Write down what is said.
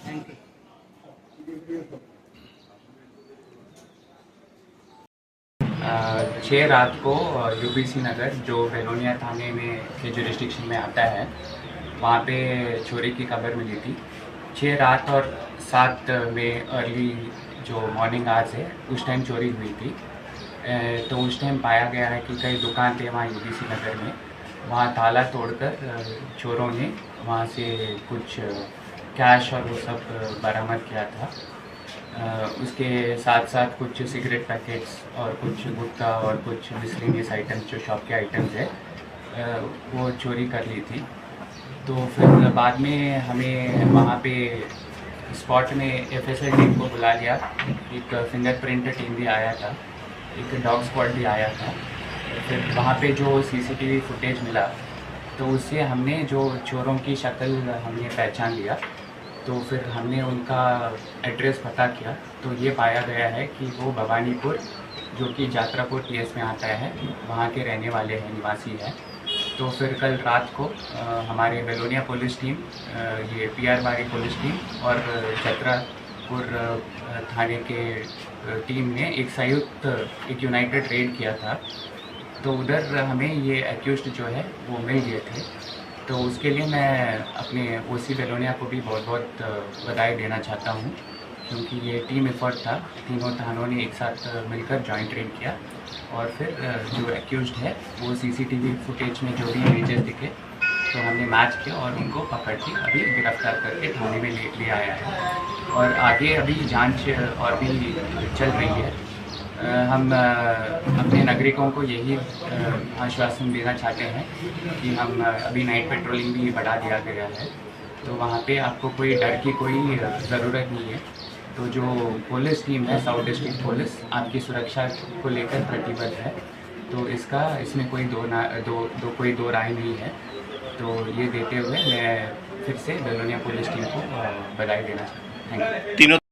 Thank you. 6 रात को UBC नगर जो बेलोनिया थाने में के जुरिस्डिक्शन में आता है, वहाँ पे चोरी की खबर मिली थी। 6 रात और 7 में अर्ली जो मॉर्निंग आवर्स है उस टाइम चोरी हुई थी। तो उस टाइम पाया गया है कि कई दुकान थे वहाँ यूबीसी नगर में, वहाँ ताला तोड़कर चोरों ने वहाँ से कुछ कैश और वो सब बरामद किया था। उसके साथ साथ कुछ सिगरेट पैकेट्स और कुछ गुटखा और कुछ मिसलेनियस आइटम्स जो शॉप के आइटम्स है वो चोरी कर ली थी। तो फिर बाद में हमें वहाँ पे स्पॉट में एफएसएल टीम को बुला लिया। एक फिंगरप्रिंट टीम भी आया था, एक डॉग स्क्वाड भी आया था। फिर वहाँ पे जो सीसीटीवी फुटेज मिला तो उससे हमने जो चोरों की शक्ल हमने पहचान लिया। तो फिर हमने उनका एड्रेस पता किया तो ये पाया गया है कि वो भवानीपुर जो कि जात्रापुर टीएस में आता है वहाँ के रहने वाले हैं, निवासी हैं। तो फिर कल रात को हमारे बेलोनिया पुलिस टीम, ये पीआर बारी पुलिस टीम और जात्रापुर थाने के टीम ने एक संयुक्त एक यूनाइटेड रेड किया था। तो उधर हमें ये एक्यूज्ड जो है वो मिल गए थे। तो उसके लिए मैं अपने ओसी बेलोनिया को भी बहुत बहुत बधाई देना चाहता हूँ, क्योंकि ये टीम एफर्ट था। तीनों थानों ने एक साथ मिलकर जॉइंट रेड किया और फिर जो एक्यूज्ड है वो सीसीटीवी फुटेज में जो भी इमेजेस दिखे तो हमने मैच किया और उनको पकड़ के अभी गिरफ्तार करके थाने में ले आया है। और आगे अभी जांच और भी चल रही है। हम अपने नागरिकों को यही आश्वासन देना चाहते हैं कि हम अभी नाइट पेट्रोलिंग भी बढ़ा दिया गया है, तो वहाँ पे आपको कोई डर की कोई ज़रूरत नहीं है। तो जो पुलिस टीम है, साउथ डिस्ट्रिक्ट पुलिस आपकी सुरक्षा को लेकर प्रतिबद्ध है। तो इसमें कोई दो राय नहीं है। तो ये देते हुए मैं फिर से बेलोनिया पुलिस टीम को बधाई देना चाहता हूँ। Thank you.